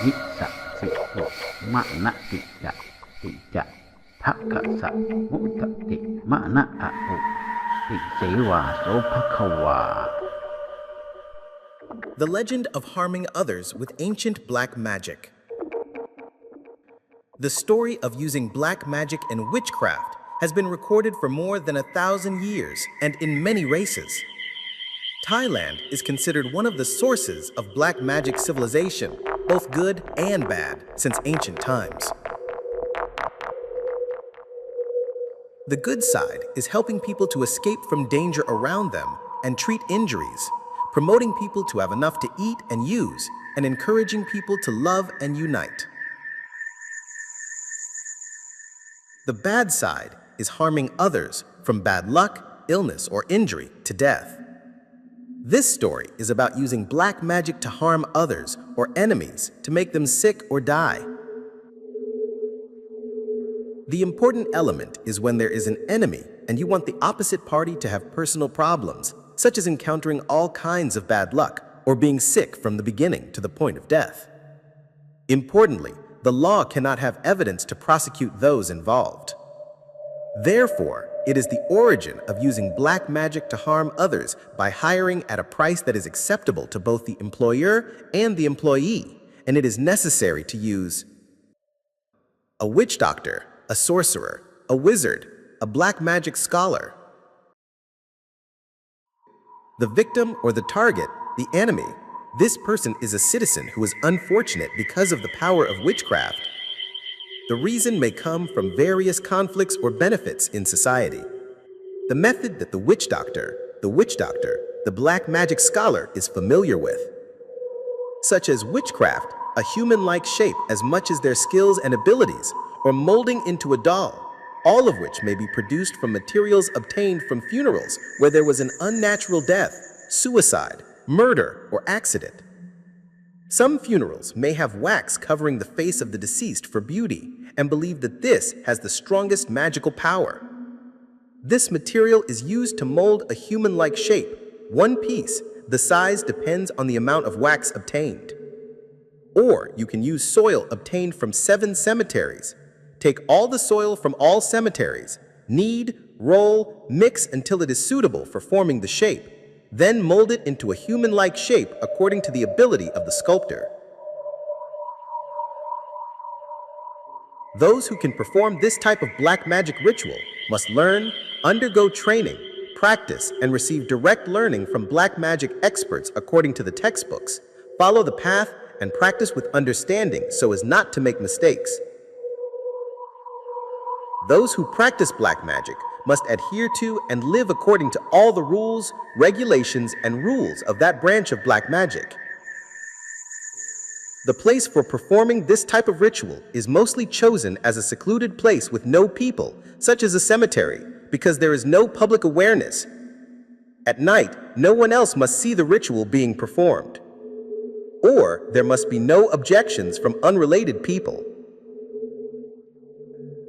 นิสะสิโวมะนะติจะติจะทักกะสะมุตติมะนะอะอุติเสวาโสภควา The legend of harming others with ancient black magic. The story of using black magic and witchcraft has been recorded for more than 1,000 years and in many races. Thailand is considered one of the sources of black magic civilization, both good and bad, since ancient times. The good side is helping people to escape from danger around them and treat injuries, promoting people to have enough to eat and use, and encouraging people to love and unite. The bad side is harming others from bad luck, illness, or injury to death. This story is about using black magic to harm others or enemies to make them sick or die. The important element is when there is an enemy and you want the opposite party to have personal problems, such as encountering all kinds of bad luck or being sick from the beginning to the point of death. Importantly, the law cannot have evidence to prosecute those involved. Therefore, it is the origin of using black magic to harm others by hiring at a price that is acceptable to both the employer and the employee, and it is necessary to use a witch doctor, a sorcerer, a wizard, a black magic scholar. The victim or the target, the enemy, this person is a citizen who is unfortunate because of the power of witchcraft. The reason may come from various conflicts or benefits in society. The method that the witch doctor, the black magic scholar is familiar with, such as witchcraft, a human-like shape as much as their skills and abilities, or molding into a doll, all of which may be produced from materials obtained from funerals where there was an unnatural death, suicide, murder, or accident. Some funerals may have wax covering the face of the deceased for beauty and believe that this has the strongest magical power. This material is used to mold a human-like shape. One piece, the size depends on the amount of wax obtained. Or you can use soil obtained from 7 cemeteries. Take all the soil from all cemeteries, knead, roll, mix until it is suitable for forming the shape. Then mold it into a human-like shape according to the ability of the sculptor. Those who can perform this type of black magic ritual must learn, undergo training, practice, and receive direct learning from black magic experts according to the textbooks, follow the path, and practice with understanding so as not to make mistakes. Those who practice black magic must adhere to and live according to all the rules, regulations, and rules of that branch of black magic. The place for performing this type of ritual is mostly chosen as a secluded place with no people, such as a cemetery, because there is no public awareness. At night, no one else must see the ritual being performed. Or there must be no objections from unrelated people.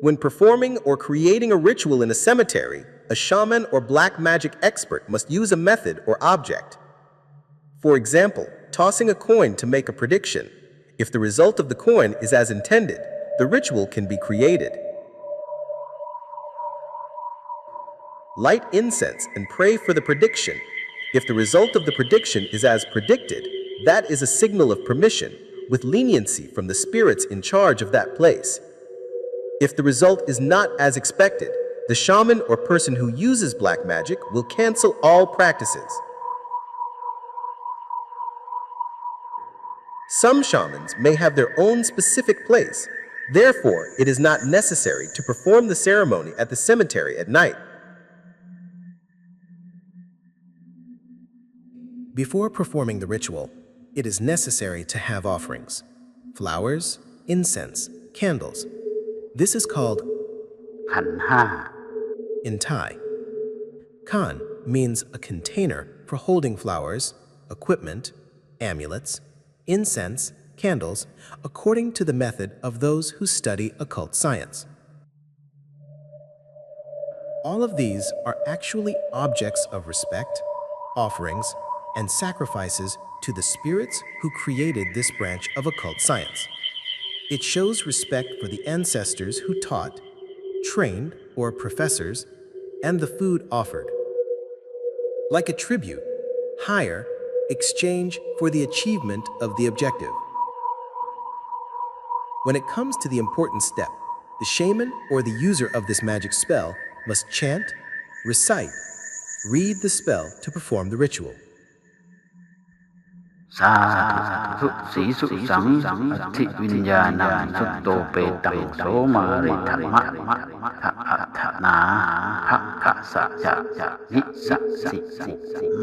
When performing or creating a ritual in a cemetery, a shaman or black magic expert must use a method or object. For example, tossing a coin to make a prediction. If the result of the coin is as intended, the ritual can be created. Light incense and pray for the prediction. If the result of the prediction is as predicted, that is a signal of permission, with leniency from the spirits in charge of that place. If the result is not as expected, the shaman or person who uses black magic will cancel all practices. Some shamans may have their own specific place. Therefore, it is not necessary to perform the ceremony at the cemetery at night. Before performing the ritual, it is necessary to have offerings: flowers, incense, candles. This is called ขันธ์ห้า in Thai. Khan means a container for holding flowers, equipment, amulets, incense, candles, according to the method of those who study occult science. All of these are actually objects of respect, offerings, and sacrifices to the spirits who created this branch of occult science. It shows respect for the ancestors who taught, trained, or professors, and the food offered. Like a tribute, hire, exchange for the achievement of the objective. When it comes to the important step, the shaman or the user of this magic spell must chant, recite, read the spell to perform the ritual. สาธุสีสุสังอธิวิญญาณังสุตโตเปตังโสมาริธรรมะทะอัฏฐนาภะคะสะจะนิสัสสิ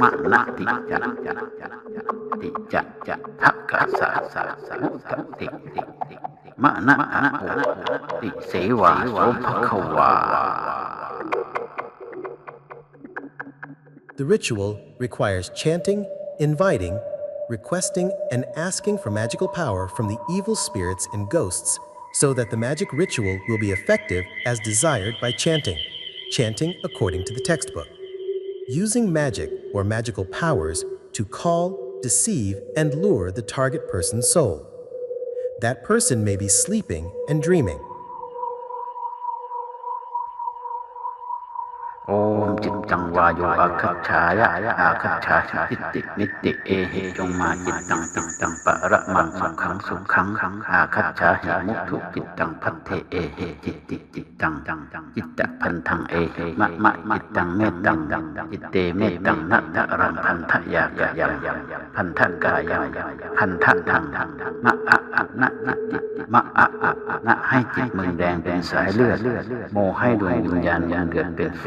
มะนะติจะภะคะสะมุตติมะนะอะโอติเสวาโสภควา The ritual requires chanting, inviting, requesting, and asking for magical power from the evil spirits and ghosts so that the magic ritual will be effective as desired by chanting according to the textbook. Using magic or magical powers to call, deceive, and lure the target person's soul. That person may be sleeping and dreaming. โอมจิตตังวาโยอาคัจฉายะอาคัจฉาทิฏฐินิติเอหิจงมาจิตตังติตังปะระมังสุขังอาคัจฉาหิมุทุจิตตังพัทเทเอหิจิตตังจิตตพันธังเอหิมะจิตตังเมตตังจิตเตเมตตังนัตตะรังพันทะยากะยังพันทะกายังพันทะทังมะอะนะจิตมะอะนะให้จิตมึงแดงเป็นสายเลือดโมให้ดวงวิญญาณยังเดือดเป็นไฟ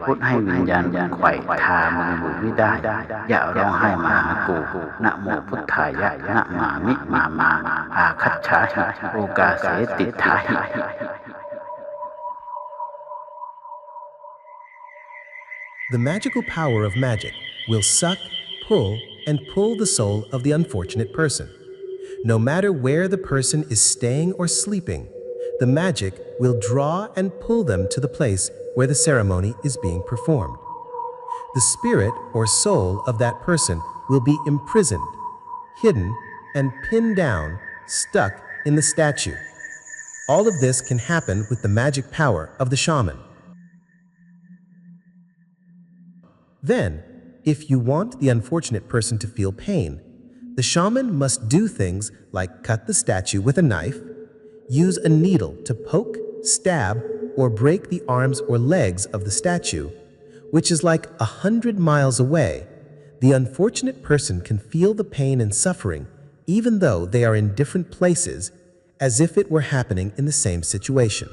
พุทธให้วิญญาณไขว่ทามึงบุไม่ได้อย่าร้องไห้มาหากูนะโมพุทธายะนะมามิมาอาคัจฉาโอกาเสติทาหิ The magical power of magic will suck, and pull the soul of the unfortunate person. No matter where the person is staying or sleeping, the magic will draw and pull them to the place where the ceremony is being performed. The spirit or soul of that person will be imprisoned, hidden, and pinned down, stuck in the statue. All of this can happen with the magic power of the shaman. Then, if you want the unfortunate person to feel pain, the shaman must do things like cut the statue with a knife, use a needle to poke, stab, or break the arms or legs of the statue, which is like 100 miles away. The unfortunate person can feel the pain and suffering even though they are in different places, as if it were happening in the same situation.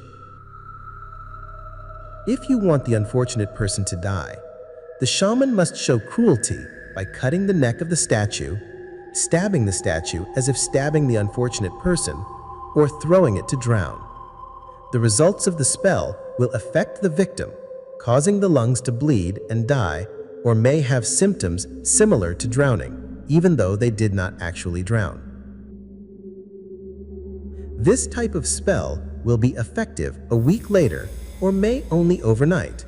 If you want the unfortunate person to die, the shaman must show cruelty by cutting the neck of the statue, stabbing the statue as if stabbing the unfortunate person, or throwing it to drown. The results of the spell will affect the victim, causing the lungs to bleed and die, or may have symptoms similar to drowning, even though they did not actually drown. This type of spell will be effective a week later, or may only overnight.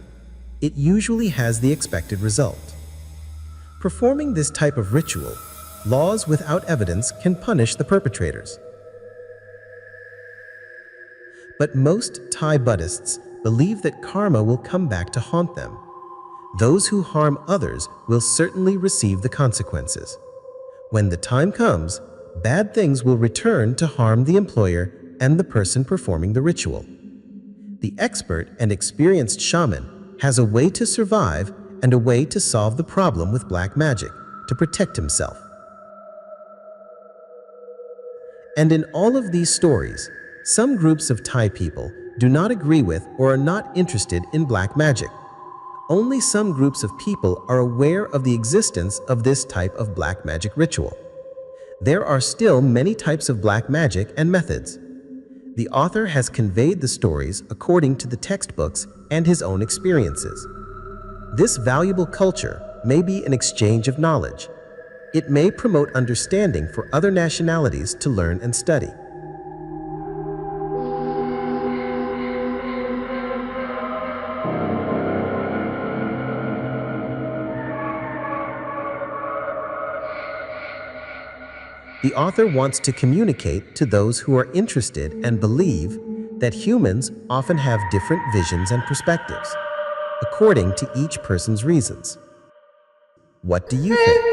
It usually has the expected result. Performing this type of ritual, laws without evidence can punish the perpetrators. But most Thai Buddhists believe that karma will come back to haunt them. Those who harm others will certainly receive the consequences. When the time comes, bad things will return to harm the employer and the person performing the ritual. The expert and experienced shaman has a way to survive and a way to solve the problem with black magic to protect himself. And in all of these stories, some groups of Thai people do not agree with or are not interested in black magic. Only some groups of people are aware of the existence of this type of black magic ritual. There are still many types of black magic and methods. The author has conveyed the stories according to the textbooks and his own experiences. This valuable culture may be an exchange of knowledge. It may promote understanding for other nationalities to learn and study. The author wants to communicate to those who are interested and believe that humans often have different visions and perspectives, according to each person's reasons. What do you think?